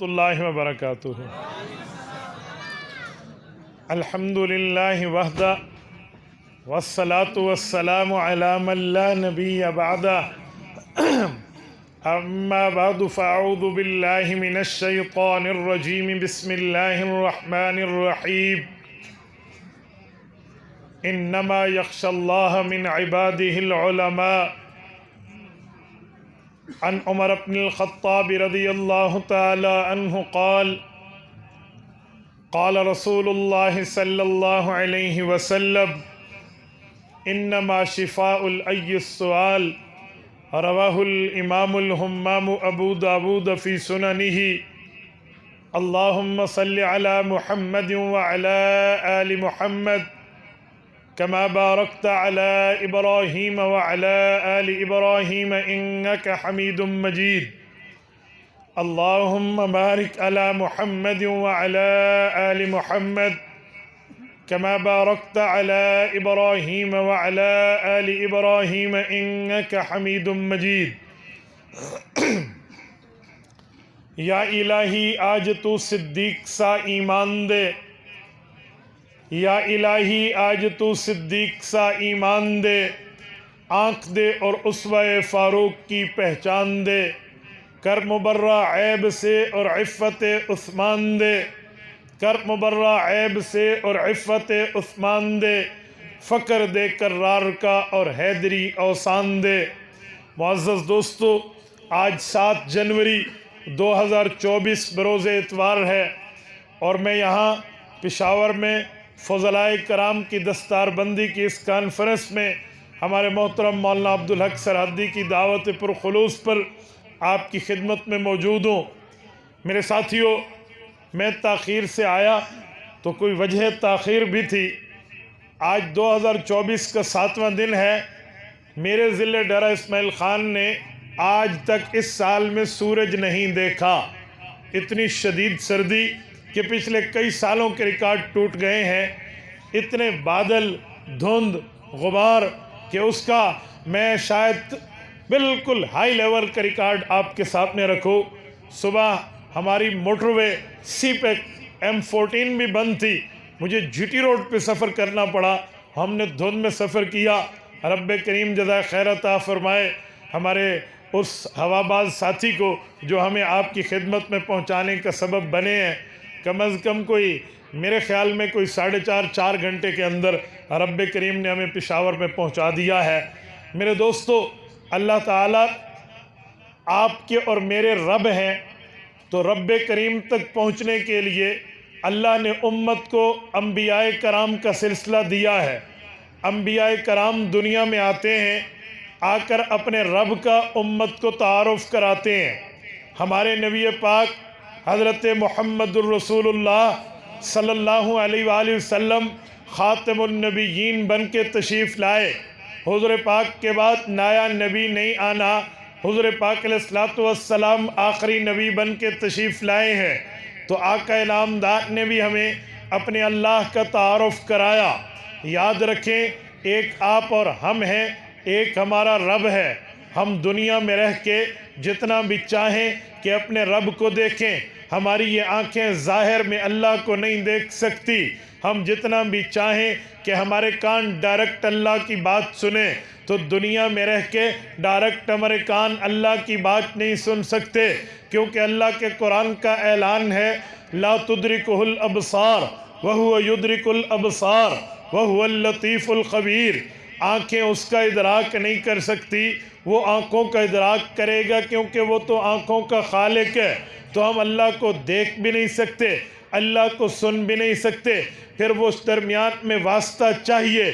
اللہ وبرکاتہ۔ الحمدللہ وحدہ والصلاة والسلام علی من لا نبی بعدہ، اما بعد فاعوذ باللہ من الشیطان الرجیم، بسم اللہ الرحمن الرحیم۔ انما یخشی اللہ من عبادہ العلماء۔ عن عمر بن الخطاب رضی اللہ تعالی عنہ قال قال رسول اللہ صلی اللہ علیہ وسلم انما شفاء العی السؤال۔ رواہ الامام الہمام ابو داود فی سننہ۔ اللہم صل علی محمد وعلی آل محمد كما باركت على إبراهيم وعلى آل إبراهيم إنك حميد مجيد۔ اللهم بارك على محمد وعلى آل محمد كما باركت على إبراهيم وعلى آل إبراهيم إنك حميد مجيد۔ یا الہی آج تو صدیق سا ایمان دے، یا الہی آج تو صدیق سا ایمان دے، آنکھ دے اور اسوہ فاروق کی پہچان دے، کر مبرہ عیب سے اور عفت عثمان دے، کر مبرہ عیب سے اور عفت عثمان دے، فقر دے کرار کا اور حیدری اوسان دے۔ معزز دوستو، آج 7 جنوری 2024 بروز اتوار ہے اور میں یہاں پشاور میں فضلائے کرام کی دستار بندی کی اس کانفرنس میں ہمارے محترم مولانا عبدالحق سرحدی کی دعوت پرخلوص پر آپ کی خدمت میں موجود ہوں۔ میرے ساتھیوں، میں تاخیر سے آیا تو کوئی وجہ تاخیر بھی تھی۔ آج 2024 کا 7واں دن ہے۔ میرے ضلع ڈیرہ اسماعیل خان نے آج تک اس سال میں سورج نہیں دیکھا۔ اتنی شدید سردی کہ پچھلے کئی سالوں کے ریکارڈ ٹوٹ گئے ہیں۔ اتنے بادل، دھند، غبار کہ اس کا میں شاید بالکل ہائی لیول کا ریکارڈ آپ کے سامنے رکھوں۔ صبح ہماری موٹر وے سی پیک M14 بھی بند تھی، مجھے جی ٹی روڈ پہ سفر کرنا پڑا۔ ہم نے دھند میں سفر کیا۔ رب کریم جزائے خیر عطا فرمائے ہمارے اس ہواباز ساتھی کو جو ہمیں آپ کی خدمت میں پہنچانے کا سبب بنے ہیں۔ کم از کم کوئی میرے خیال میں کوئی 4.5 گھنٹے کے اندر رب کریم نے ہمیں پشاور میں پہنچا دیا ہے۔ میرے دوستو، اللہ تعالیٰ آپ کے اور میرے رب ہیں، تو رب کریم تک پہنچنے کے لیے اللہ نے امت کو انبیاء کرام کا سلسلہ دیا ہے۔ انبیاء کرام دنیا میں آتے ہیں، آ کر اپنے رب کا امت کو تعارف کراتے ہیں۔ ہمارے نبی پاک حضرت محمد الرسول اللہ صلی اللہ علیہ وآلہ وسلم خاتم النبیین بن کے تشریف لائے۔ حضور پاک کے بعد نیا نبی نہیں آنا، حضور پاک علیہ السلام آخری نبی بن کے تشریف لائے ہیں۔ تو آقا نامدار نے بھی ہمیں اپنے اللہ کا تعارف کرایا۔ یاد رکھیں، ایک آپ اور ہم ہیں، ایک ہمارا رب ہے۔ ہم دنیا میں رہ کے جتنا بھی چاہیں کہ اپنے رب کو دیکھیں، ہماری یہ آنکھیں ظاہر میں اللہ کو نہیں دیکھ سکتی۔ ہم جتنا بھی چاہیں کہ ہمارے کان ڈائریکٹ اللہ کی بات سنیں، تو دنیا میں رہ کے ڈائریکٹ ہمارے کان اللہ کی بات نہیں سن سکتے، کیونکہ اللہ کے قرآن کا اعلان ہے لا تدرکہ الابصار وہو یدرک الابصار وہو اللطیف الخبیر۔ آنکھیں اس کا ادراک نہیں کر سکتی، وہ آنکھوں کا ادراک کرے گا، کیونکہ وہ تو آنکھوں کا خالق ہے۔ تو ہم اللہ کو دیکھ بھی نہیں سکتے، اللہ کو سن بھی نہیں سکتے، پھر وہ اس درمیان میں واسطہ چاہیے،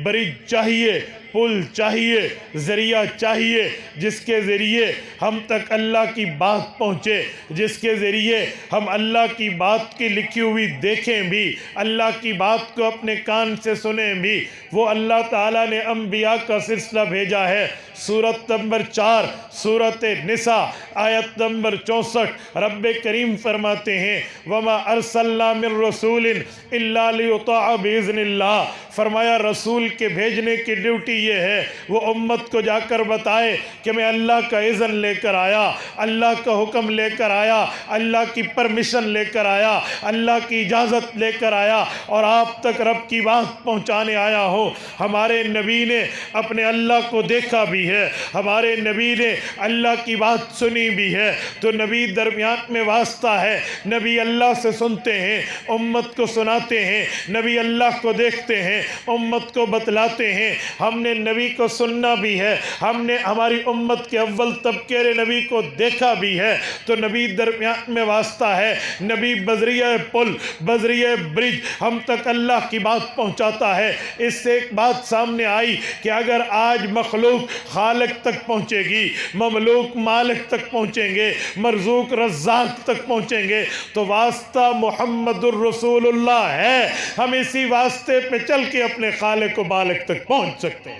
برج چاہیے، پل چاہیے، ذریعہ چاہیے، جس کے ذریعے ہم تک اللہ کی بات پہنچے، جس کے ذریعے ہم اللہ کی بات کی لکھی ہوئی دیکھیں بھی، اللہ کی بات کو اپنے کان سے سنیں بھی۔ وہ اللہ تعالیٰ نے انبیاء کا سلسلہ بھیجا ہے۔ سورت نمبر 4 سورت نساء آیت نمبر 64 رب کریم فرماتے ہیں وَمَا أَرْسَلْنَا مِن رَسُولٍ إِلَّا لِيُطَاعَ بِإِذْنِ اللَّهِ۔ فرمایا رسول کے بھیجنے کی ڈیوٹی یہ ہے وہ امت کو جا کر بتائے کہ میں اللہ کا اذن لے کر آیا، اللہ کا حکم لے کر آیا، اللہ کی پرمیشن لے کر آیا، اللہ کی اجازت لے کر آیا اور آپ تک رب کی بات پہنچانے آیا ہوں۔ ہمارے نبی نے اپنے اللہ کو دیکھا بھی ہے، ہمارے نبی نے اللہ کی بات سنی بھی ہے، تو نبی درمیان میں واسطہ ہے۔ نبی اللہ سے سنتے ہیں، امت کو سناتے ہیں، نبی اللہ کو دیکھتے ہیں، امت کو بتلاتے ہیں۔ ہم نے نبی کو سننا بھی ہے، ہم نے ہماری امت کے اول طبقے نبی کو دیکھا بھی ہے، تو نبی درمیان میں واسطہ ہے۔ نبی بذریعہ پل، بذریعہ برج ہم تک اللہ کی بات پہنچاتا ہے۔ اس سے ایک بات سامنے آئی کہ اگر آج مخلوق خالق تک پہنچے گی، مملوک مالک تک پہنچیں گے، مرزوق رزاق تک پہنچیں گے، تو واسطہ محمد الرسول اللہ ہے۔ ہم اسی واسطے پہ چل کے اپنے خالق و مالک تک پہنچ سکتے ہیں۔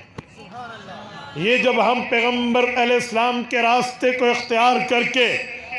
یہ جب ہم پیغمبر علیہ السلام کے راستے کو اختیار کر کے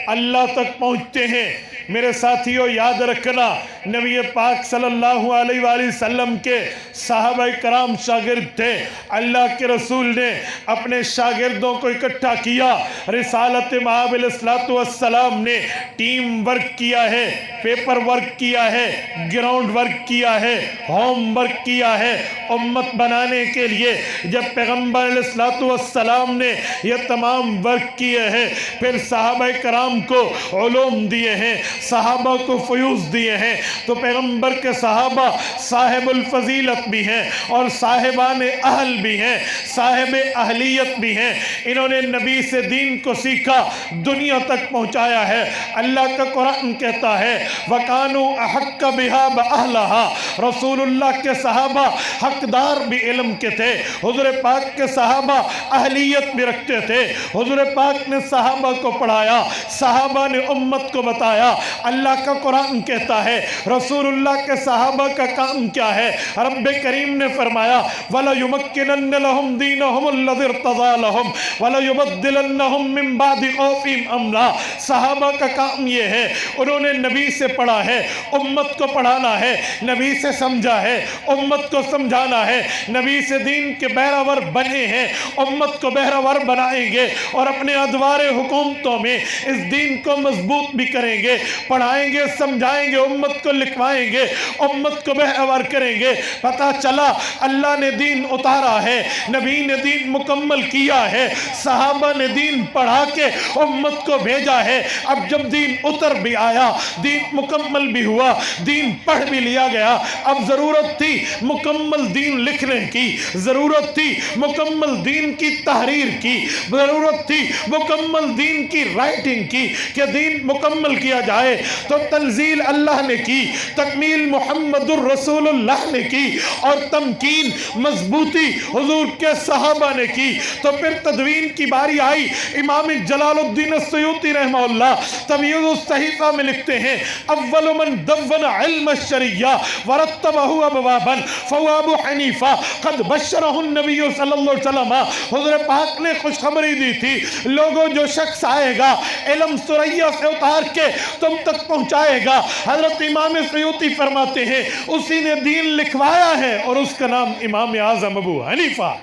اللہ تک پہنچتے ہیں، میرے ساتھیوں یاد رکھنا، نبی پاک صلی اللہ علیہ وآلہ وسلم کے صحابہ کرام شاگرد تھے۔ اللہ کے رسول نے اپنے شاگردوں کو اکٹھا کیا۔ رسالت مآب علیہ السلام نے ٹیم ورک کیا ہے، پیپر ورک کیا ہے، گراؤنڈ ورک کیا ہے، ہوم ورک کیا ہے امت بنانے کے لیے۔ جب پیغمبر علیہ السلام نے یہ تمام ورک کیے ہیں، پھر صحابہ کرام کو علوم دیے ہیں، صحابہ کو فیوز دیے ہیں، تو پیغمبر کے صحابہ صاحب الفضیلت بھی ہیں اور صاحبان اہل بھی ہیں، صاحب اہلیت بھی ہیں۔ انہوں نے نبی سے دین کو سیکھا، دنیا تک پہنچایا ہے۔ اللہ کا قرآن کہتا ہے وَكَانُوا أَحَقَّ بِهَا بَأَهْلَهَا، رسول اللہ کے صحابہ حقدار بھی علم کے تھے، حضور پاک کے صحابہ اہلیت بھی رکھتے تھے۔ حضور پاک نے صحابہ کو پڑھایا، صحابہ نے امت کو بتایا۔ اللہ کا قرآن کہتا ہے رسول اللہ کے صحابہ کا کام کیا ہے؟ رب کریم نے فرمایا وَلَيُمَكِّنَنَّ لَهُمْ دِينَهُمُ الَّذِي ارْتَضَىٰ لَهُمْ وَلَيُبَدِّلَنَّهُمْ مِنْ بَعْدِ خَوْفِهِمْ أَمْنًا۔ صحابہ کا کام یہ ہے، انہوں نے نبی سے پڑھا ہے، امت کو پڑھانا ہے، نبی سے سمجھا ہے، امت کو سمجھانا ہے، نبی سے دین کے بہرور بنے ہیں، امت کو بہرور بنائیں گے اور اپنے ادوار حکومتوں میں اس دین کو مضبوط بھی کریں گے، پڑھائیں گے، سمجھائیں گے، امت کو لکھوائیں گے، امت کو بہرور کریں گے۔ پتہ چلا اللہ نے دین اتارا ہے، نبی نے دین مکمل کیا ہے، صحابہ نے دین پڑھا کے امت کو بھیجا ہے۔ اب جب دین اتر بھی آیا، دین مکمل بھی ہوا، دین پڑھ بھی لیا گیا، اب ضرورت تھی مکمل دین لکھنے کی، ضرورت تھی مکمل دین کی تحریر کی، ضرورت تھی مکمل دین کی رائٹنگ کی کہ دین مکمل کیا جائے۔ تو تنزیل اللہ نے کی، تکمیل محمد الرسول اللہ نے کی اور تمکین مضبوطی حضور کے صحابہ نے کی۔ تو پھر تدوین کی باری آئی۔ امام جلال الدین السیوطی رحمہ اللہ تمیز الصحیفہ میں لکھتے ہیں اول من دون علم الشریعہ ورتبہ ابوابا فهو ابو حنیفہ قد بشرہ النبی صلی اللہ علیہ وسلم۔ حضور پاک نے خوشخبری دی تھی، لوگوں جو شخص آئے گا علم سریہ سے اتار کے تم تک پہنچائے گا، حضرت امام سیوطی فرماتے ہیں اسی نے دین لکھوایا ہے اور اس کا نام امام اعظم ابو حنیفہ۔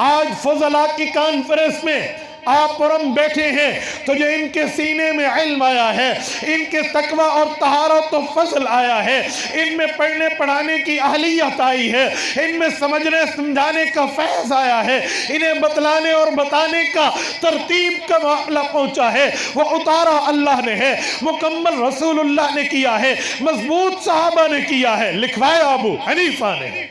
آج فضلاء کی کانفرنس میں آپ اور ہم بیٹھے ہیں تو جو ان کے سینے میں علم آیا ہے، ان کے تقوی اور طہارت و فضل آیا ہے، ان میں پڑھنے پڑھانے کی اہلیت آئی ہے، ان میں سمجھنے سمجھانے کا فیض آیا ہے، انہیں بتلانے اور بتانے کا ترتیب کا معاملہ پہنچا ہے، وہ اتارا اللہ نے ہے، مکمل رسول اللہ نے کیا ہے، مضبوط صحابہ نے کیا ہے، لکھوایا ابو حنیفہ نے۔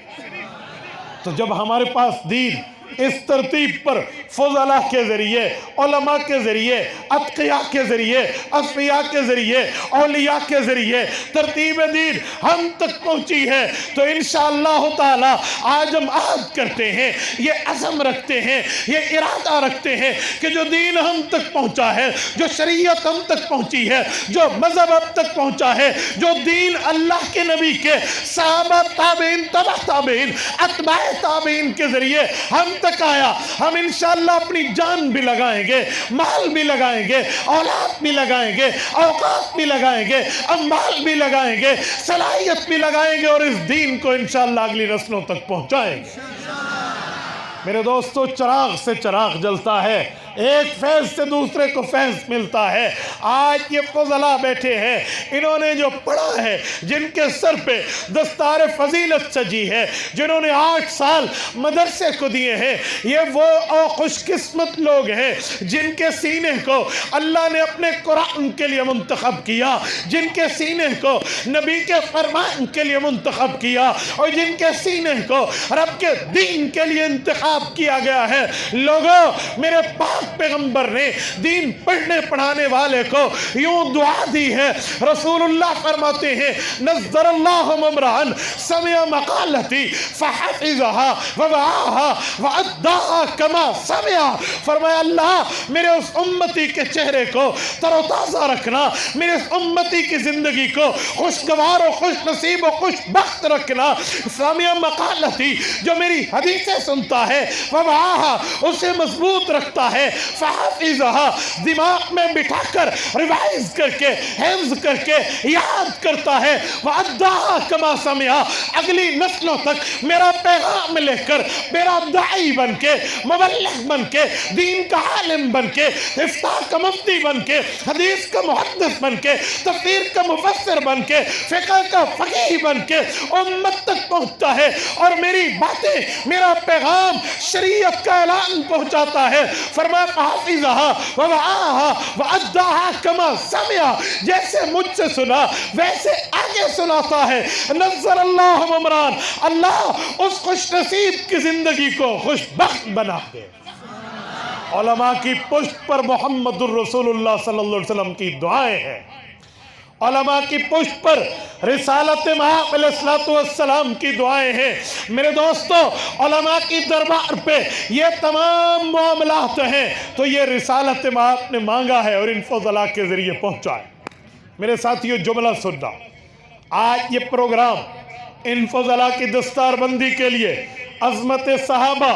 تو جب ہمارے پاس دین اس ترتیب پر فضلاء کے ذریعے، علماء کے ذریعے، اتقیاء کے ذریعے، اصفیاء کے ذریعے، اولیاء کے ذریعے ترتیب دین ہم تک پہنچی ہے، تو انشاءاللہ تعالی آج ہم عہد کرتے ہیں، یہ عزم رکھتے ہیں، یہ ارادہ رکھتے ہیں کہ جو دین ہم تک پہنچا ہے، جو شریعت ہم تک پہنچی ہے، جو مذہب اب تک پہنچا ہے، جو دین اللہ کے نبی کے صحابہ تابعین تبع تابعین اتباع تابعین کے ذریعے ہم تک آیا، ہم انشاءاللہ اپنی جان بھی لگائیں گے، مال بھی لگائیں گے، اولاد بھی لگائیں گے، اوقات بھی لگائیں گے، اموال بھی لگائیں گے، صلاحیت بھی لگائیں گے اور اس دین کو انشاءاللہ اگلی نسلوں تک پہنچائیں گے۔ میرے دوستو چراغ سے چراغ جلتا ہے، ایک فیض سے دوسرے کو فیض ملتا ہے۔ آج یہ فضلاء بیٹھے ہیں، انہوں نے جو پڑھا ہے، جن کے سر پہ دستار فضیلت سجی ہے، جنہوں نے 8 سال مدرسے کو دیے ہیں، یہ وہ خوش قسمت لوگ ہیں جن کے سینے کو اللہ نے اپنے قرآن کے لیے منتخب کیا، جن کے سینے کو نبی کے فرمان کے لیے منتخب کیا، اور جن کے سینے کو رب کے دین کے لیے انتخاب کیا گیا ہے۔ لوگوں، میرے پاک پیغمبر نے دین پڑھنے پڑھانے والے کو یوں دعا دی ہے۔ رسول اللہ فرماتے ہیں نظر اللہ ممران سمع مقالتی فحفظها ووعاها واداها کما سمع۔ فرمایا اللہ میرے اس امتی کے چہرے کو تر و تازہ رکھنا، میرے اس امتی کی زندگی کو خوشگوار و خوش نصیب و خوش بخت رکھنا۔ سمع مقالتی، جو میری حدیثیں سنتا ہے، ووعاها، اسے مضبوط رکھتا ہے، فحفظها، دماغ میں بٹھا کر ریوائز کر کے حفظ کر کے یاد کرتا ہے، وَأَدَّاهَا كَمَا سَمِعَ، اگلی نسلوں تک میرا پیغام لے کر میرا داعی بن کے، مبلغ بن کے، دین کا عالم بن کے، افتاء کا مفتی بن کے، حدیث کا محدث بن کے، تفسیر کا مفسر بن کے، فقہ کا فقیہ بن کے امت تک پہنچتا ہے، اور میری باتیں، میرا پیغام شریعت کا اعلان پہنچاتا ہے۔ فرمایا فحفظها ووعاها واداها كما سمع، جیسے مجھ سے سنا ویسے آگے سناتا ہے۔ نظر اللہ ممران، اللہ اس خوش نصیب کی زندگی کو خوش بخت بنا دے۔ علماء کی پشت پر محمد الرسول اللہ صلی اللہ علیہ وسلم کی دعائیں ہیں، علماء کی پشت پر رسالت مآب علیہ السلام کی دعائیں ہیں۔ میرے دوستو، علماء کی دربار پہ یہ تمام معاملات ہیں تو یہ رسالت مآب نے مانگا ہے اور ان فضلاء کے ذریعے پہنچا ہے۔ میرے ساتھیو جملہ سننا، آج یہ پروگرام ان فضلاء کی دستار بندی کے لیے عظمت صحابہ،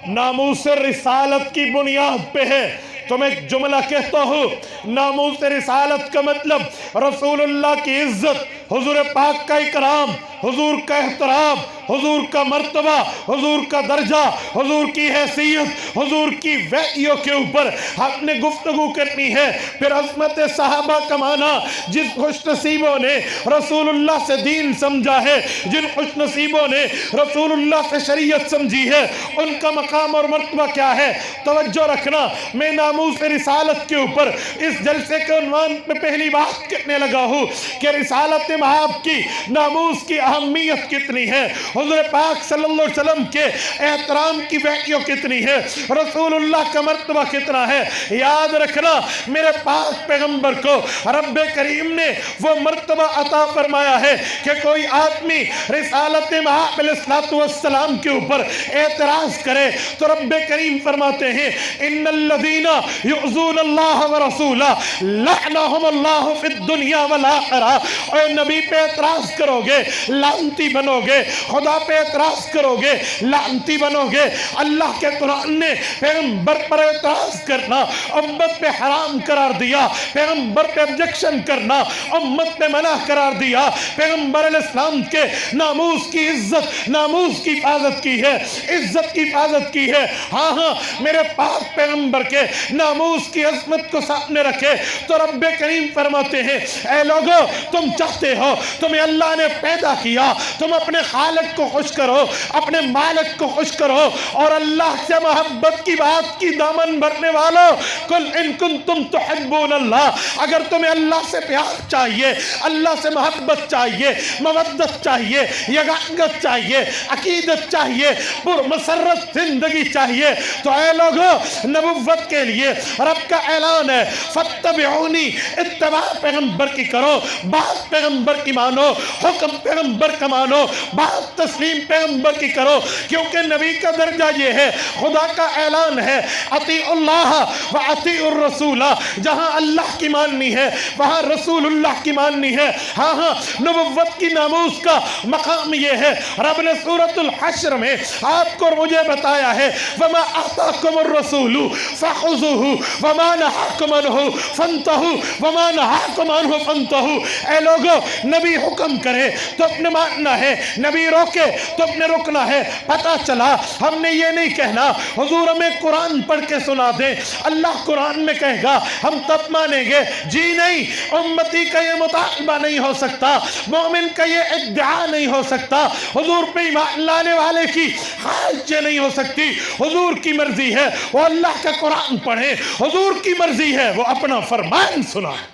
ناموس رسالت کی بنیاد پہ ہے۔ تو میں ایک جملہ کہتا ہوں، ناموس رسالت کا مطلب رسول اللہ کی عزت، حضور پاک کا اکرام، حضور کا احترام، حضور کا مرتبہ، حضور کا درجہ، حضور کی حیثیت، حضور کی وحیوں کے اوپر ہم نے گفتگو کرنی ہے۔ پھر عظمت صحابہ کا معنی، جن خوش نصیبوں نے رسول اللہ سے دین سمجھا ہے، جن خوش نصیبوں نے رسول اللہ سے شریعت سمجھی ہے، ان کا مقام اور مرتبہ کیا ہے۔ توجہ رکھنا، میں ناموس رسالت کے اوپر اس جلسے کے عنوان پہ پہلی بات کرنے لگا ہوں کہ رسالت مآب کی، ناموس کی اہمیت کتنی ہے، حضور پاک صلی اللہ علیہ وسلم کے احترام کی وحیوں کتنی ہے، رسول اللہ کا مرتبہ کتنا ہے۔ یاد رکھنا، میرے پاک پیغمبر کو رب کریم نے وہ مرتبہ عطا فرمایا ہے کہ کوئی آدمی رسالت مآب علیہ السلام کے اوپر اعتراض کرے تو رب کریم فرماتے ہیں ان الذین یؤذون اللہ ورسولہ لعنہم اللہ فی الدنیا والآخرہ۔ اے نبی پہ اعتراض کرو گے لعنتی بنو گے، خدا پہ اعتراض کرو گے لعنتی بنو گے۔ اللہ کے قرآن نے پیغمبر پر اعتراض کرنا امت پہ حرام قرار دیا، پیغمبر پہ objection کرنا امت پہ منع قرار دیا۔ پیغمبر علیہ السلام کے ناموس کی عزت، ناموس کی حفاظت کی ہے، عزت کی حفاظت کی ہے۔ ہاں ہاں، میرے پاک پیغمبر کے ناموس کی عظمت کو سامنے رکھے تو رب کریم فرماتے ہیں اے لوگو، تم چاہتے ہو، تمہیں اللہ نے پیدا کیا، تم اپنے خالق کو خوش کرو، اپنے مالک کو خوش کرو، اور اللہ سے محبت کی بات کی دامن بھرنے والو، قل ان کنتم تحبون اللہ، اگر تمہیں اللہ سے پیار چاہیے، اللہ سے محبت چاہیے، مودت چاہیے، یگانگت چاہیے، عقیدت چاہیے، پرمسرت زندگی چاہیے، تو اے لوگو، نبوت کے لیے رب کا اعلان ہے فاتبعونی، اتباع پیغمبر کی کرو، بات پیغمبر کی مانو، حکم پیغمبر کا مانو، بات تسلیم پیغمبر کی کرو، کیونکہ نبی کا درجہ یہ ہے، خدا کا اعلان ہے اطیعوا اللہ و اطیعوا الرسول، جہاں اللہ کی ماننی ہے وہاں رسول اللہ کی ماننی ہے۔ ہاں ہاں، نبوت کی ناموس کا مقام یہ ہے، رب نے سورۃ الحشر میں آپ کو مجھے بتایا ہے وما آتاکم الرسول فخذوہ وما نہاکم عنہ فانتہوا وما نہاکم عنہ فانتہوا۔ اے لوگو، نبی حکم کرے تو اپنے نے ماننا ہے، نبی روکے تو اپنے رکنا ہے۔ پتہ چلا ہم نے یہ نہیں کہنا حضور ہمیں قرآن پڑھ کے سنا دیں، اللہ قرآن میں کہے گا ہم تب مانیں گے۔ جی نہیں، امتی کا یہ مطالبہ نہیں ہو سکتا، مومن کا یہ ادعا نہیں ہو سکتا، حضور پہ ایمان لانے والے کی خواہش یہ نہیں ہو سکتی۔ حضور کی مرضی ہے وہ اللہ کا قرآن پڑھیں، حضور کی مرضی ہے وہ اپنا فرمان سنائیں۔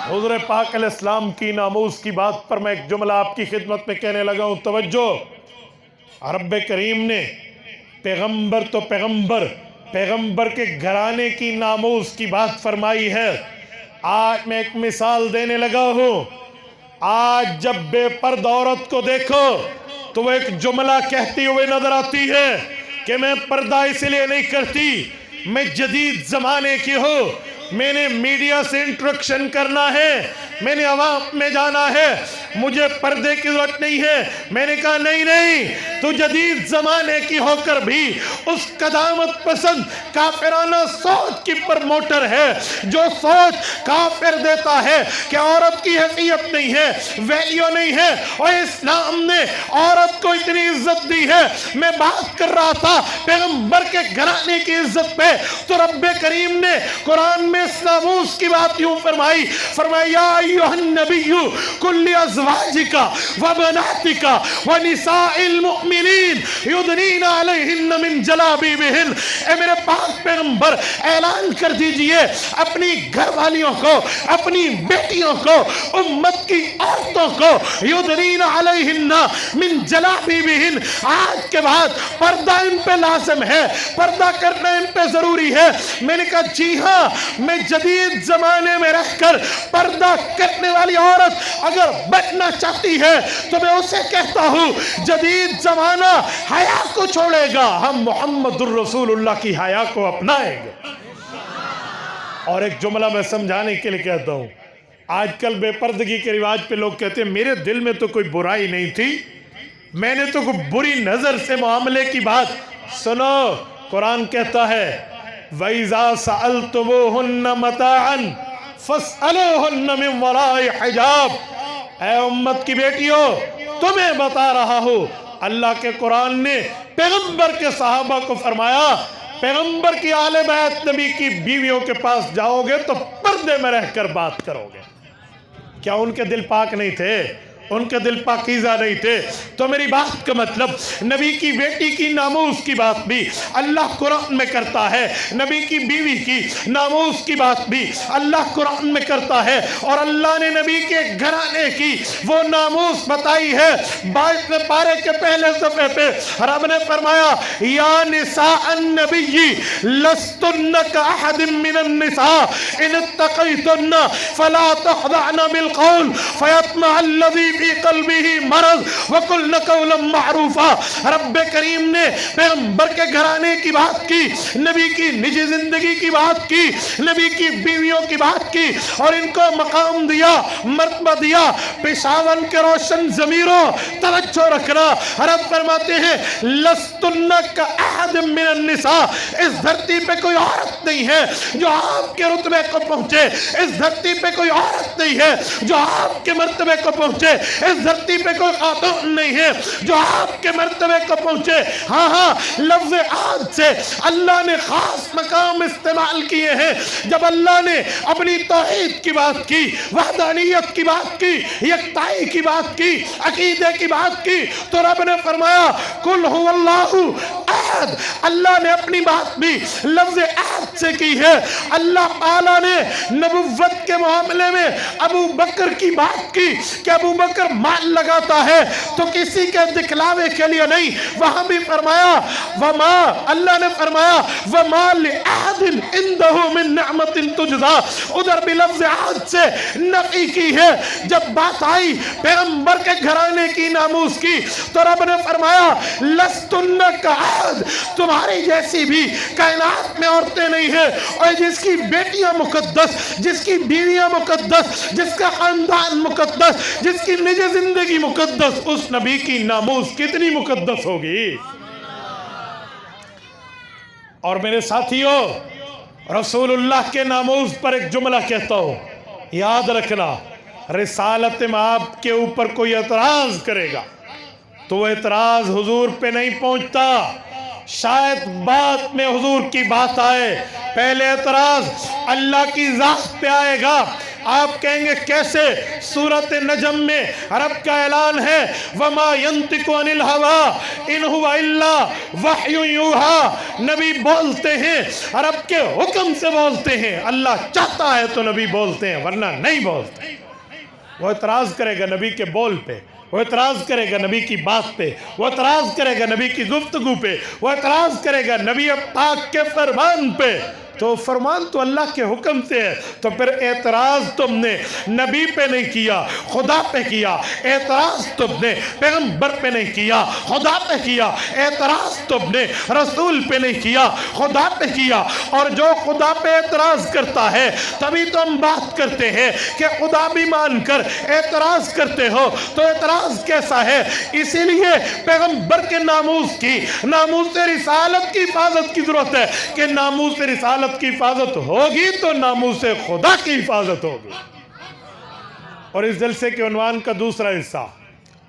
حضور پاک علیہ السلام کی ناموس کی بات پر میں ایک جملہ آپ کی خدمت میں کہنے لگا ہوں، توجہ۔ رب کریم نے پیغمبر تو پیغمبر کے گھرانے کی ناموس کی بات فرمائی ہے۔ آج میں ایک مثال دینے لگا ہوں۔ آج جب بے پردہ عورت کو دیکھو تو وہ ایک جملہ کہتی ہوئے نظر آتی ہے کہ میں پردہ اس لیے نہیں کرتی، میں جدید زمانے کی ہوں، میں نے میڈیا سے انٹریکشن کرنا ہے، میں نے عوام میں جانا ہے، مجھے پردے کی ضرورت نہیں ہے۔ میں نے کہا نہیں، تو جدید زمانے کی ہو کر بھی اس قدامت پسند کافرانہ سوچ کی پرموٹر ہے، جو سوچ کافر دیتا ہے کہ عورت کی حیثیت نہیں ہے، ویلیو نہیں ہے، اور اسلام نے عورت کو اتنی عزت دی ہے۔ میں بات کر رہا تھا پیغمبر کے گھرانے کی عزت پہ، تو رب کریم نے قرآن میں اس ناموس کی بات یوں فرمائی یا ایھا النبی کل ازواجک وبناتک ونساء المؤمنین یدنین علیہن من جلابیبہن۔ اے میرے پاک پیغمبر اعلان کر دیجئے اپنی گھر والیوں کو، اپنی بیٹیوں کو، امت کی عورتوں کو، یدنین علیہن من جلابیبہن، آج کے بعد پردہ ان پہ لازم ہے، پردہ کرنا ان پہ ضروری ہے۔ میں نے کہا جی ہاں، میں جدید زمانے میں رہ کر پردہ کرنے والی عورت اگر بچنا چاہتی ہے تو میں اسے کہتا ہوں جدید زمانہ حیا کو چھوڑے گا، ہم محمد الرسول اللہ کی حیا کو اپنائیں گے۔ اور ایک جملہ میں سمجھانے کے لیے کہتا ہوں، آج کل بے پردگی کے رواج پہ لوگ کہتے ہیں میرے دل میں تو کوئی برائی نہیں تھی، میں نے تو کوئی بری نظر سے معاملے کی بات۔ سنو، قرآن کہتا ہے وَإِذَا سَأَلْتُمُوهُنَّ مَتَاعًا فَاسْأَلُوهُنَّ مِنْ وَرَاءِ حِجَابٍ۔ اے امت کی بیٹیوں، تمہیں بتا رہا ہوں، اللہ کے قرآن نے پیغمبر کے صحابہ کو فرمایا پیغمبر کی آل بیت نبی کی بیویوں کے پاس جاؤ گے تو پردے میں رہ کر بات کرو گے۔ کیا ان کے دل پاک نہیں تھے؟ ان کے دل پاکیزہ نہیں تھے؟ تو میری بات کا مطلب نبی کی بیٹی کی ناموس کی بات بھی اللہ قرآن میں کرتا ہے، نبی کی بیوی کی ناموس کی بات بھی اللہ قرآن میں کرتا ہے، اور اللہ نے نبی کے گھرانے کی وہ ناموس بتائی ہے۔ 22 پارے کے پہلے صفحے پہ رب نے فرمایا یا نساء النبی لستن کاحد من النساء ان اتقیتن فلا تخضعن بالقول فیطمع الذی فی قلبہ مرض وقلن قولا معروفا۔ رب کریم نے پیغمبر کے گھرانے کی بات کی، نبی کی نجی زندگی کی بات کی، نبی کی بیویوں کی بات کی، اور ان کو مقام دیا، مرتبہ دیا۔ پشاور کے روشن ضمیروں توجہ رکھنا، رب فرماتے ہیں لستن کاحد من النساء، اس دھرتی پہ کوئی عورت نہیں ہے جو آپ کے رتبے کو پہنچے، اس دھرتی پہ کوئی عورت نہیں ہے جو آپ کے مرتبے کو پہنچے، اس دھرتی پہ کوئی خاتون نہیں ہے جو آپ کے مرتبے کو پہنچے۔ ہاں لفظ عاد سے اللہ نے خاص مقام استعمال کیے ہیں۔ جب اللہ نے اپنی توحید کی بات کی، وحدانیت کی بات کی، یکتائی کی بات کی، عقیدے کی بات کی، تو رب نے فرمایا قل هو اللہ احد۔ اللہ نے اپنی بات بھی لفظ احد سے کی ہے۔ اللہ تعالیٰ نے نبوت کے معاملے میں ابو بکر کی بات کی کہ ابو بکر مال لگاتا ہے تو کسی کے دکھلاوے کے لیے نہیں، وہاں بھی فرمایا وما، اللہ نے فرمایا وما لأحد عنده من نعمت تجزا، ادھر بھی لفظ عہد سے نفی کی ہے۔ جب بات آئی پیغمبر کے گھرانے کی ناموس کی تو رب نے فرمایا لستن کاحد، تمہاری جیسی بھی کائنات میں عورتیں نہیں ہیں، اور جس کی بیٹیاں مقدس، جس کی بیویاں مقدس، جس کا خاندان مقدس، جس کی نجی زندگی مقدس، اس نبی کی ناموس کتنی مقدس ہوگی۔ اور میرے ساتھیوں، رسول اللہ کے ناموس پر ایک جملہ کہتا ہوں، یاد رکھنا، رسالت میں آپ کے اوپر کوئی اعتراض کرے گا تو وہ اعتراض حضور پہ نہیں پہنچتا، شاید بعد میں حضور کی بات آئے، پہلے اعتراض اللہ کی ذات پہ آئے گا۔ آپ کہیں گے کیسے؟ سورۃ نجم میں رب کا اعلان ہے وَمَا يَنطِقُ عَنِ الْهَوَىٰ إِنْ هُوَ إِلَّا وَحْيٌ يُوحَىٰ، نبی بولتے ہیں رب کے حکم سے بولتے ہیں، اللہ چاہتا ہے تو نبی بولتے ہیں ورنہ نہیں بولتے۔ وہ اعتراض کرے گا نبی کے بول پہ، وہ اعتراض کرے گا نبی کی بات پہ، وہ اعتراض کرے گا نبی کی گفتگو پہ، وہ اعتراض کرے گا نبی پاک کے فرمان پہ، تو فرمان تو اللہ کے حکم سے ہے، تو پھر اعتراض تم نے نبی پہ نہیں کیا، خدا پہ کیا۔ اعتراض تم نے پیغمبر پہ نہیں کیا، خدا پہ کیا۔ اعتراض تم نے رسول پہ نہیں کیا، خدا پہ کیا۔ اور جو خدا پہ اعتراض کرتا ہے تبھی تو ہم بات کرتے ہیں کہ خدا بھی مان کر اعتراض کرتے ہو تو اعتراض کیسا ہے؟ اسی لیے پیغمبر کے ناموس کی، ناموس رسالت کی حفاظت کی ضرورت ہے کہ ناموس رسالت کی حفاظت ہوگی تو ناموس خدا کی حفاظت ہوگی۔ اور اس جلسے کے عنوان کا دوسرا حصہ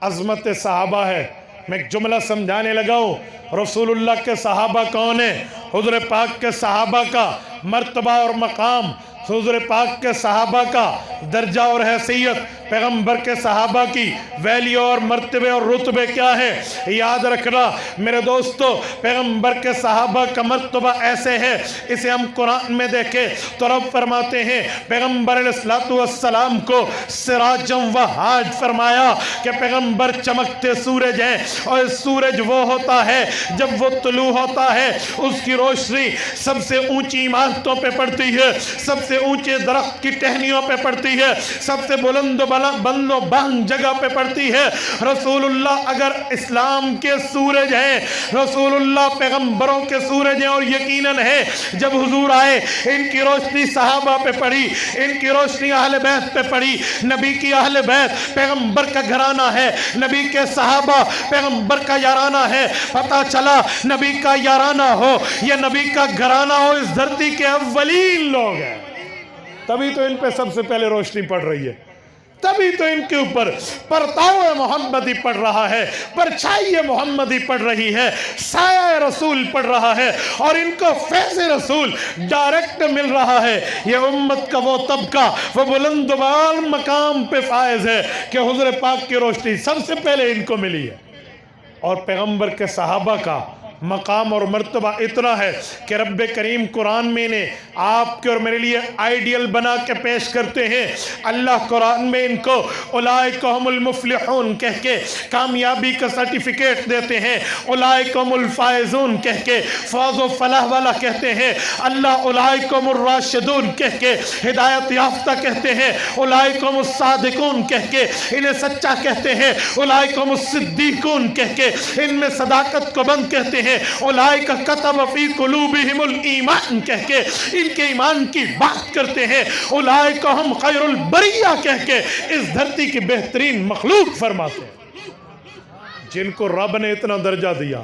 عظمت صحابہ ہے۔ میں ایک جملہ سمجھانے لگا ہوں، رسول اللہ کے صحابہ کون ہیں؟ حضور پاک کے صحابہ کا مرتبہ اور مقام، حضور پاک کے صحابہ کا درجہ اور حیثیت، پیغمبر کے صحابہ کی ویلیو اور مرتبے اور رتبے کیا ہے؟ یاد رکھنا میرے دوستو، پیغمبر کے صحابہ کا مرتبہ ایسے ہے، اسے ہم قرآن میں دیکھیں تو رب فرماتے ہیں پیغمبر علیہ السلام کو سراجم وہاج فرمایا کہ پیغمبر چمکتے سورج ہیں، اور سورج وہ ہوتا ہے جب وہ طلوع ہوتا ہے اس کی روشنی سب سے اونچی عمارتوں پہ پڑتی ہے، سب سے اونچے درخت کی ٹہنیوں پہ پڑتی ہے، سب سے بلند و بلند جگہ پہ پڑتی ہے۔ رسول اللہ اگر اسلام کے سورج ہیں، رسول اللہ پیغمبروں کے سورج ہیں، اور یقیناً ہے جب حضور آئے ان کی روشنی صحابہ پہ پڑی، ان کی روشنی اہل بیت پہ پڑی۔ نبی کی اہل بیت پیغمبر کا گھرانہ ہے، نبی کے صحابہ پیغمبر کا یارانہ ہے۔ پتہ چلا نبی کا یارانہ ہو یا نبی کا گھرانہ ہو، اس دھرتی کے اولین لوگ ہیں، تبھی تو ان پہ سب سے پہلے روشنی پڑ رہی ہے، تبھی تو ان کے اوپر پرتاؤ محمدی پڑ رہا ہے، پرچھائی محمدی پڑ رہی ہے، سایہ رسول پڑ رہا ہے، اور ان کو فیض رسول ڈائریکٹ مل رہا ہے۔ یہ امت کا وہ طبقہ، وہ بلند بال مقام پہ فائز ہے کہ حضور پاک کی روشنی سب سے پہلے ان کو ملی ہے۔ اور پیغمبر کے صحابہ کا مقام اور مرتبہ اتنا ہے کہ رب کریم قرآن میں نے آپ کے اور میرے لیے آئیڈیل بنا کے پیش کرتے ہیں۔ اللہ قرآن میں ان کو اولئک هم المفلحون کہہ کے کامیابی کا سرٹیفکیٹ دیتے ہیں، اولئک هم الفائزون کہہ کے فوز و فلاح والا کہتے ہیں، اللہ اولئک هم الراشدون کہہ کے ہدایت یافتہ کہتے ہیں، اولئک هم الصادقون کہہ کے انہیں سچا کہتے ہیں، اولئک هم الصدیقون کہہ کے ان میں صداقت کو بند کہتے ہیں، اولئک کتب فی قلوبہم الایمان کہہ کے ان کے ایمان کی بات کرتے ہیں، اولئک ہم خیر البریہ کہہ کے اس دھرتی کی بہترین مخلوق فرماتے ہیں۔ جن کو رب نے اتنا درجہ دیا،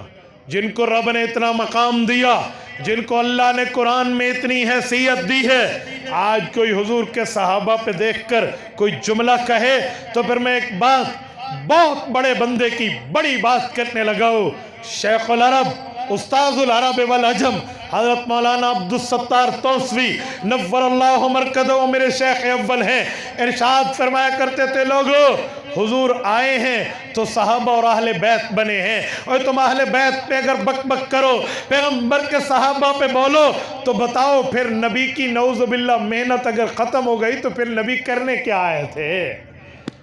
جن کو رب نے اتنا مقام دیا، جن کو اللہ نے قرآن میں اتنی حیثیت دی ہے، آج کوئی حضور کے صحابہ پہ دیکھ کر کوئی جملہ کہے تو پھر میں ایک بات بہت بڑے بندے کی بڑی بات کرنے لگا ہوں۔ شیخ العرب، استاذ العرب والعجم، حضرت مولانا عبدالستار توسوی نور اللہ مرکزہ، میرے شیخ اول ہیں، ارشاد فرمایا کرتے تھے لوگو حضور آئے ہیں تو صحابہ اور اہل بیت بنے ہیں، اور تم اہل بیت پہ اگر بک بک کرو، پیغمبر کے صحابہ پہ بولو تو بتاؤ پھر نبی کی نعوذ باللہ محنت اگر ختم ہو گئی تو پھر نبی کرنے کیا آئے تھے؟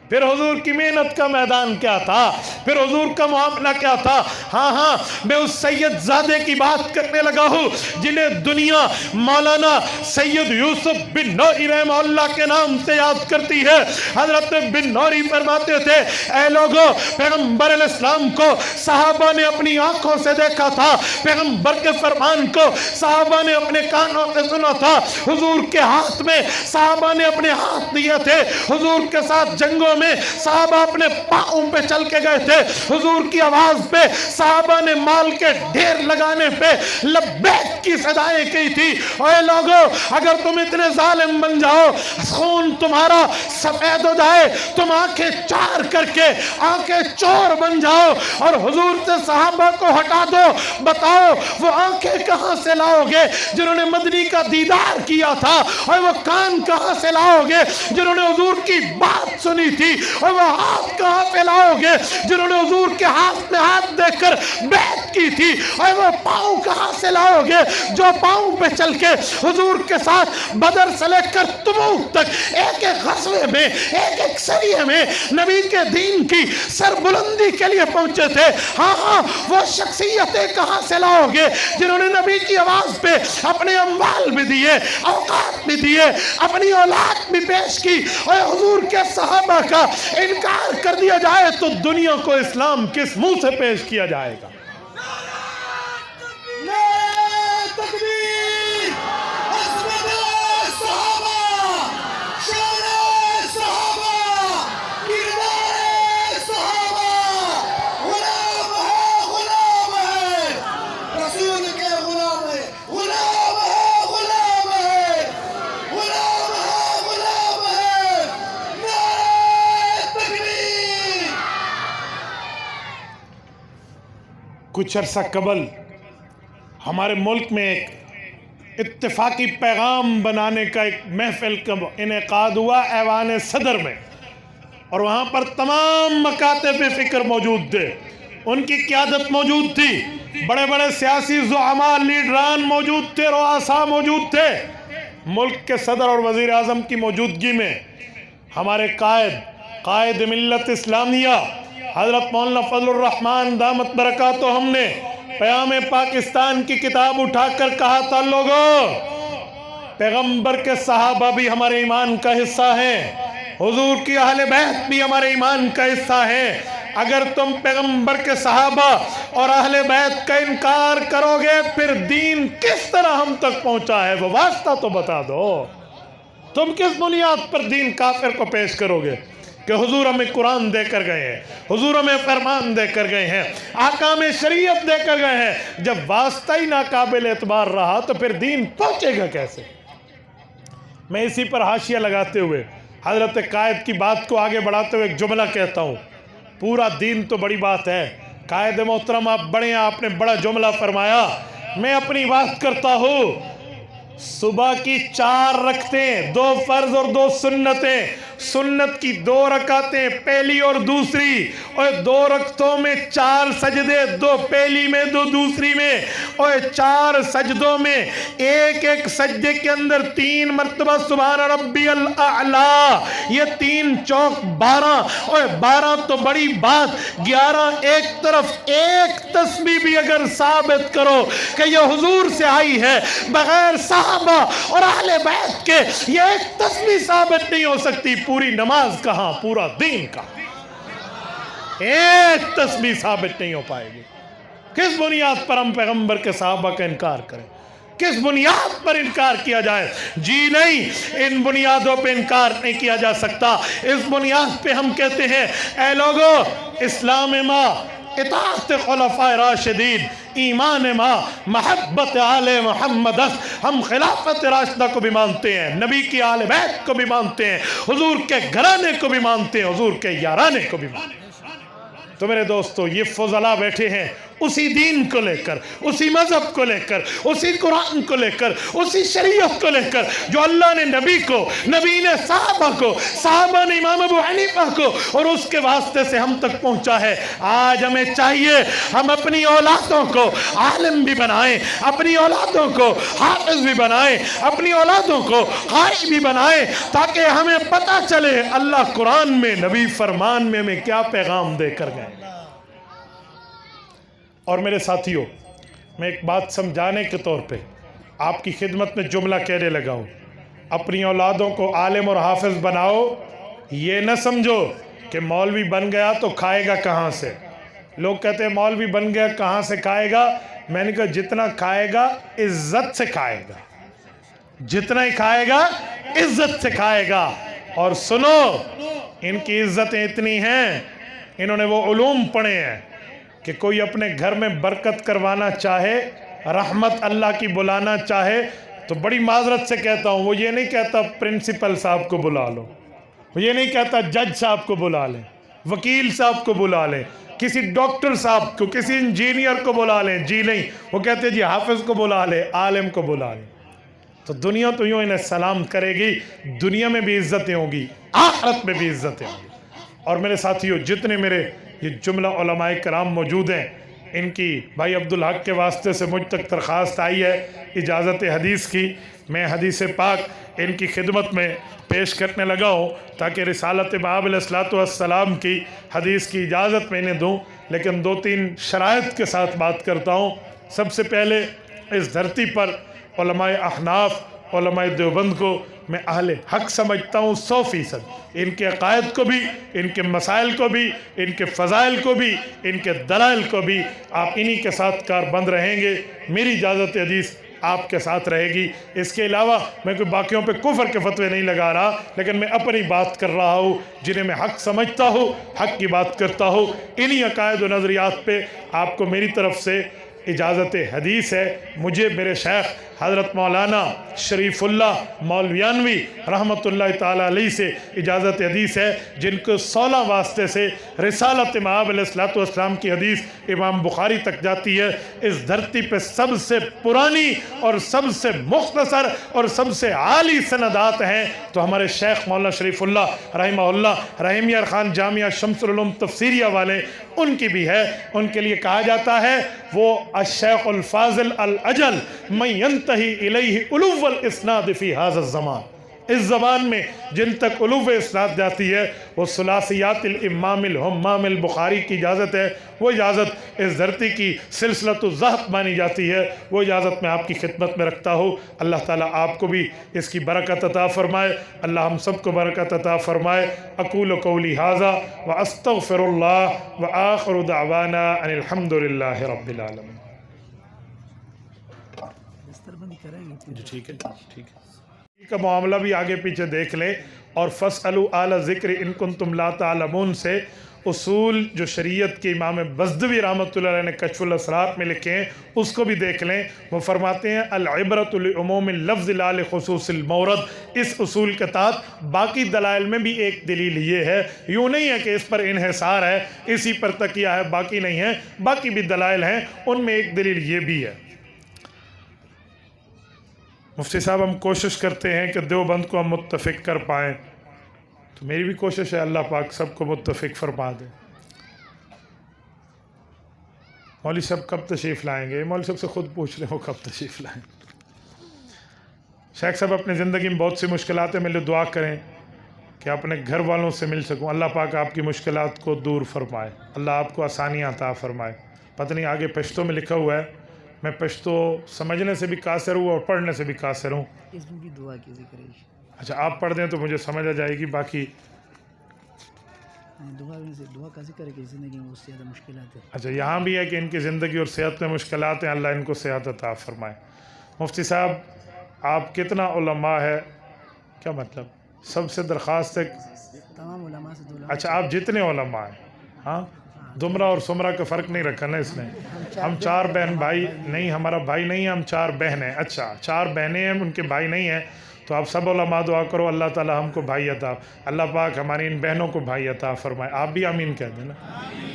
پھر حضور کی محنت کا میدان کیا تھا؟ پھر حضور کا معاملہ کیا تھا؟ ہاں میں اس سید زادے کی بات کرنے لگا ہوں جنہیں دنیا مولانا سید یوسف بن نوری رحمہ اللہ کے نام سے یاد کرتی ہے۔ حضرت بن نوری فرماتے تھے اے لوگو، پیغمبر علیہ السلام کو صحابہ نے اپنی آنکھوں سے دیکھا تھا، پیغمبر کے فرمان کو صحابہ نے اپنے کانوں سے سنا تھا، حضور کے ہاتھ میں صحابہ نے اپنے ہاتھ دیے تھے، حضور کے ساتھ جنگوں میں صحابہ اپنے پاؤں پہ چل کے گئے تھے، حضور کی آواز پہ صحابہ نے مال کے ڈھیر لگانے پہ لبیک کی صدائیں کی تھی۔ اے لوگو، اگر تم اتنے ظالم بن جاؤ، خون تمہارا سفید ہو جائے، تم آنکھیں چار کر کے آنکھیں چور بن جاؤ اور حضور سے صحابہ کو ہٹا دو، بتاؤ وہ آنکھیں کہاں سے لاؤ گے جنہوں نے مدنی کا دیدار کیا تھا، اور وہ کان کہاں سے لاؤ گے جنہوں نے حضور کی بات سنی تھی، اور وہ ہاتھ کہاں سے لاؤ گے جنہوں نے حضور کے ہاتھ میں ہاتھ دے کر بیعت کی تھی، اور وہ پاؤں کہاں سے لاؤ گے جو پاؤں پہ چل کے حضور کے ساتھ بدر سے لے کر تبوک تک ایک ایک غزوے میں، ایک ایک سریے میں نبی کے دین کی سربلندی کے لیے پہنچے تھے۔ ہاں ہاں، وہ شخصیتیں کہاں سے لاؤ گے جنہوں نے نبی کی آواز پہ اپنے اموال بھی دیے، اوقات بھی دیے، اپنی اولاد بھی پیش کی، اور حضور کے صحابہ کا انکار کر دیا جائے تو دنیا کو اسلام کس منہ سے پیش کیا جائے گا؟ کچھ عرصہ قبل ہمارے ملک میں ایک اتفاقی پیغام بنانے کا ایک محفل کا انعقاد ہوا ایوان صدر میں، اور وہاں پر تمام مکاتب فکر موجود تھے، ان کی قیادت موجود تھی، بڑے بڑے سیاسی زعماء لیڈران موجود تھے، رؤساء موجود تھے۔ ملک کے صدر اور وزیر اعظم کی موجودگی میں ہمارے قائد ملت اسلامیہ حضرت مولانا فضل الرحمان دامت برکاتہم نے پیام پاکستان کی کتاب اٹھا کر کہا تھا، لوگو پیغمبر کے صحابہ بھی ہمارے ایمان کا حصہ ہیں، حضور کی اہل بیت بھی ہمارے ایمان کا حصہ ہیں، اگر تم پیغمبر کے صحابہ اور اہل بیت کا انکار کرو گے پھر دین کس طرح ہم تک پہنچا ہے وہ واسطہ تو بتا دو، تم کس بنیاد پر دین کافر کو پیش کرو گے کہ حضور ہمیں قرآن دے کر گئے ہیں، حضور ہمیں فرمان دے کر گئے ہیں، احکام شریعت دے کر گئے ہیں، جب واسطہ ہی ناقابل اعتبار رہا تو پھر دین پہنچے گا کیسے؟ میں اسی پر حاشیہ لگاتے ہوئے حضرت قائد کی بات کو آگے بڑھاتے ہوئے ایک جملہ کہتا ہوں، پورا دین تو بڑی بات ہے، قائد محترم آپ بڑے ہیں، آپ نے بڑا جملہ فرمایا، میں اپنی بات کرتا ہوں، صبح کی 4 رکعتیں، 2 فرض اور 2 سنتیں، سنت کی 2 رکعتیں پہلی اور دوسری، اور 2 رکعتوں میں 4 سجدے، 2 پہلی میں 2 دوسری میں، اور 4 سجدوں میں ایک ایک سجدے کے اندر 3 مرتبہ سبحان ربی الاعلی، یہ 3 چوک 12، اور 12 تو بڑی بات، 11 ایک طرف ایک تسبیح بھی اگر ثابت کرو کہ یہ حضور سے آئی ہے بغیر صحابہ اور اہل بیت کے یہ ایک تسبیح ثابت نہیں ہو سکتی، پوری نماز کہاں، پورا دین کہاں، ایک تسبیح ثابت نہیں ہو پائے گی۔ کس بنیاد پر ہم پیغمبر کے صحابہ کا انکار کریں، کس بنیاد پر انکار کیا جائے؟ جی نہیں، ان بنیادوں پہ انکار نہیں کیا جا سکتا، اس بنیاد پہ ہم کہتے ہیں اے لوگو، اسلام ماں اطاعت خلفاء راشدین، ایمان ماں محبت آل محمد، ہم خلافت راشدہ کو بھی مانتے ہیں، نبی کی آل بیت کو بھی مانتے ہیں، حضور کے گھرانے کو بھی مانتے ہیں، حضور کے یارانے کو بھی مانتے ہیں۔ تو میرے دوستو، یہ فضلاء بیٹھے ہیں اسی دین کو لے کر، اسی مذہب کو لے کر، اسی قرآن کو لے کر، اسی شریعت کو لے کر جو اللہ نے نبی کو، نبی نے صحابہ کو، صحابہ نے امام ابو حنیفہ کو، اور اس کے واسطے سے ہم تک پہنچا ہے۔ آج ہمیں چاہیے ہم اپنی اولادوں کو عالم بھی بنائیں، اپنی اولادوں کو حافظ بھی بنائیں، اپنی اولادوں کو قاری بھی بنائیں، تاکہ ہمیں پتہ چلے اللہ قرآن میں، نبی فرمان میں ہمیں کیا پیغام دے کر گئے۔ اور میرے ساتھیوں، میں ایک بات سمجھانے کے طور پہ آپ کی خدمت میں جملہ کہنے لگا ہوں، اپنی اولادوں کو عالم اور حافظ بناؤ، یہ نہ سمجھو کہ مولوی بن گیا تو کھائے گا کہاں سے۔ لوگ کہتے ہیں مولوی بن گیا کہاں سے کھائے گا؟ میں نے کہا جتنا کھائے گا عزت سے کھائے گا، جتنا ہی کھائے گا عزت سے کھائے گا۔ اور سنو، ان کی عزتیں اتنی ہیں، انہوں نے وہ علوم پڑھے ہیں کہ کوئی اپنے گھر میں برکت کروانا چاہے، رحمت اللہ کی بلانا چاہے تو بڑی معذرت سے کہتا ہوں، وہ یہ نہیں کہتا پرنسپل صاحب کو بلا لو، وہ یہ نہیں کہتا جج صاحب کو بلا لیں، وکیل صاحب کو بلا لیں، کسی ڈاکٹر صاحب کو، کسی انجینئر کو بلا لیں، جی نہیں، وہ کہتے ہیں جی حافظ کو بلا لیں، عالم کو بلا لیں۔ تو دنیا تو یوں انہیں سلام کرے گی، دنیا میں بھی عزتیں ہوں گی، آخرت میں بھی عزتیں ہوں گی۔ اور میرے ساتھیوں، جتنے میرے یہ جملہ علماء کرام موجود ہیں، ان کی بھائی عبدالحق کے واسطے سے مجھ تک درخواست آئی ہے اجازت حدیث کی، میں حدیث پاک ان کی خدمت میں پیش کرنے لگا ہوں تاکہ رسالت مآب علیہ الصلوۃ والسلام کی حدیث کی اجازت میں انہیں دوں، لیکن 2-3 شرائط کے ساتھ بات کرتا ہوں۔ سب سے پہلے اس دھرتی پر علماء احناف، علماء دیوبند کو میں اہل حق سمجھتا ہوں 100%، ان کے عقائد کو بھی، ان کے مسائل کو بھی، ان کے فضائل کو بھی، ان کے دلائل کو بھی آپ انہی کے ساتھ کاربند رہیں گے۔ میری اجازت حدیث آپ کے ساتھ رہے گی۔ اس کے علاوہ میں کوئی باقیوں پہ کفر کے فتوے نہیں لگا رہا، لیکن میں اپنی بات کر رہا ہوں، جنہیں میں حق سمجھتا ہوں، حق کی بات کرتا ہوں۔ انہی عقائد و نظریات پہ آپ کو میری طرف سے اجازت حدیث ہے۔ مجھے میرے شیخ حضرت مولانا شریف اللہ مولویانوی رحمۃ اللہ تعالیٰ علیہ سے اجازت حدیث ہے، جن کو 16 واسطے سے رسالت مآب علیہ الصلوۃ والسلام کی حدیث امام بخاری تک جاتی ہے۔ اس دھرتی پہ سب سے پرانی اور سب سے مختصر اور سب سے عالی سندات ہیں تو ہمارے شیخ مولانا شریف اللہ رحمہ اللہ رحیم یار خان جامعہ شمس العلوم تفسیریہ والے، ان کی بھی ہے۔ ان کے لیے کہا جاتا ہے وہ الشیخ الفاضل الاجل من ینتہی الیہ علو الاسناد فی ھذا الزمان، اس زبان میں جن تک علو اسناد جاتی ہے وہ ثلاثیات الامام الہمام البخاری کی اجازت ہے۔ وہ اجازت اس دھرتی کی سلسلۃ الذہب مانی جاتی ہے، وہ اجازت میں آپ کی خدمت میں رکھتا ہوں۔ اللہ تعالیٰ آپ کو بھی اس کی برکت عطا فرمائے، اللہ ہم سب کو برکت عطا فرمائے۔ اقول قولی ھذا واستغفر اللہ وآخر دعوانا ان الحمد للہ رب العالمین۔ جی ٹھیک ہے، ٹھیک ہے، کا معاملہ بھی آگے پیچھے دیکھ لیں، اور فَاسْأَلُوا أَهْلَ الذِّكْرِ إِن كُنتُمْ لَا تَعْلَمُونَ سے اصول جو شریعت کے امام بزدوی رحمۃ اللہ علیہ نے کشف الاسرار میں لکھے ہیں اس کو بھی دیکھ لیں۔ وہ فرماتے ہیں العبرۃ لعموم اللفظ لا لخصوص المورد۔ اس اصول کے تحت باقی دلائل میں بھی ایک دلیل یہ ہے، یوں نہیں ہے کہ اس پر انحصار ہے، اسی پر تکیہ ہے، باقی نہیں ہے، باقی بھی دلائل ہیں، ان میں ایک دلیل یہ بھی ہے۔ مفتی صاحب ہم کوشش کرتے ہیں کہ دیوبند کو ہم متفق کر پائیں، تو میری بھی کوشش ہے اللہ پاک سب کو متفق فرما دے۔ مولوی صاحب کب تشریف لائیں گے؟ مولوی صاحب سے خود پوچھ لیں وہ کب تشریف لائیں۔ شیخ صاحب اپنی زندگی میں بہت سی مشکلات ہیں، میرے لیے دعا کریں کہ اپنے گھر والوں سے مل سکوں، اللہ پاک آپ کی مشکلات کو دور فرمائے، اللہ آپ کو آسانیاں عطا فرمائے۔ پتہ نہیں آگے پشتو میں لکھا ہوا ہے، میں پشتو سمجھنے سے بھی قاصر ہوں اور پڑھنے سے بھی قاصر ہوں۔ اس میں بھی دعا کی ذکر ہے۔ اچھا آپ پڑھ دیں تو مجھے سمجھ آ جائے گی، باقی دعا کا ذکر ہے کہ زندگی میں بہت زیادہ مشکلات ہیں۔ اچھا یہاں بھی ہے کہ ان کی زندگی اور صحت میں مشکلات ہیں، اللہ ان کو صحت عطا فرمائے۔ مفتی صاحب آپ کتنا علماء ہے؟ کیا مطلب؟ سب سے درخواست ہے تمام علماء سے دعا۔ اچھا آپ جتنے علماء ہیں، ہاں دمرہ اور سمرہ کا فرق نہیں رکھا نا اس نے؟ ہم 4 بہن بھائی نہیں، ہمارا بھائی نہیں ہے، ہم 4 بہن ہیں۔ اچھا 4 بہنیں ہیں، ان کے بھائی نہیں ہیں، تو آپ سب علماء دعا کرو اللہ تعالی ہم کو بھائی عطا، اللہ پاک ہماری ان بہنوں کو بھائی عطا فرمائے۔ آپ بھی آمین کہہ دیں نا،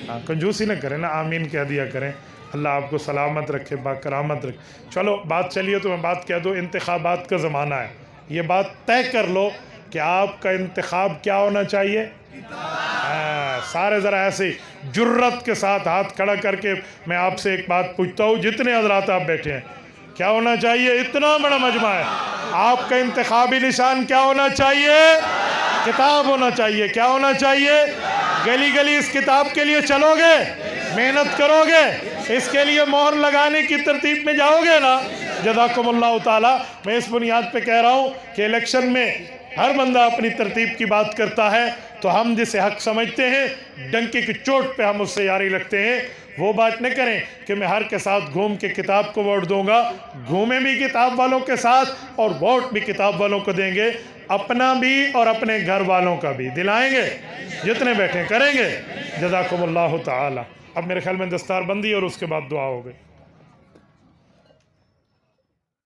ہاں کنجوسی نہ کریں نا، آمین کہہ دیا کریں۔ اللہ آپ کو سلامت رکھے، باکرامت رکھے۔ چلو بات چلیے تو میں بات کہہ دوں، انتخابات کا زمانہ ہے، یہ بات طے کر لو کہ آپ کا انتخاب کیا ہونا چاہیے۔ سارے ذرا ایسے جرت کے ساتھ ہاتھ کھڑا کر کے میں آپ سے ایک بات پوچھتا ہوں، جتنے حضرات آپ بیٹھے ہیں، کیا ہونا چاہیے؟ اتنا بڑا مجمع ہے، آپ کا انتخابی نشان کیا ہونا چاہیے؟ کتاب ہونا چاہیے۔ کیا ہونا چاہیے؟ گلی گلی اس کتاب کے لیے چلو گے، محنت کرو گے، اس کے لیے مہر لگانے کی ترتیب میں جاؤ گے نا؟ جزاکم اللہ تعالیٰ۔ میں اس بنیاد پہ کہہ رہا ہوں کہ الیکشن میں ہر بندہ اپنی ترتیب کی بات کرتا ہے، تو ہم جسے حق سمجھتے ہیں ڈنکے کی چوٹ پہ ہم اس سے یاری رکھتے ہیں۔ وہ بات نہ کریں کہ میں ہر کے ساتھ گھوم کے کتاب کو ووٹ دوں گا، گھومیں بھی کتاب والوں کے ساتھ اور ووٹ بھی کتاب والوں کو دیں گے۔ اپنا بھی اور اپنے گھر والوں کا بھی دلائیں گے؟ جتنے بیٹھے کریں گے؟ جزاکم اللہ تعالی۔ اب میرے خیال میں دستار بندی اور اس کے بعد دعا ہو گئی۔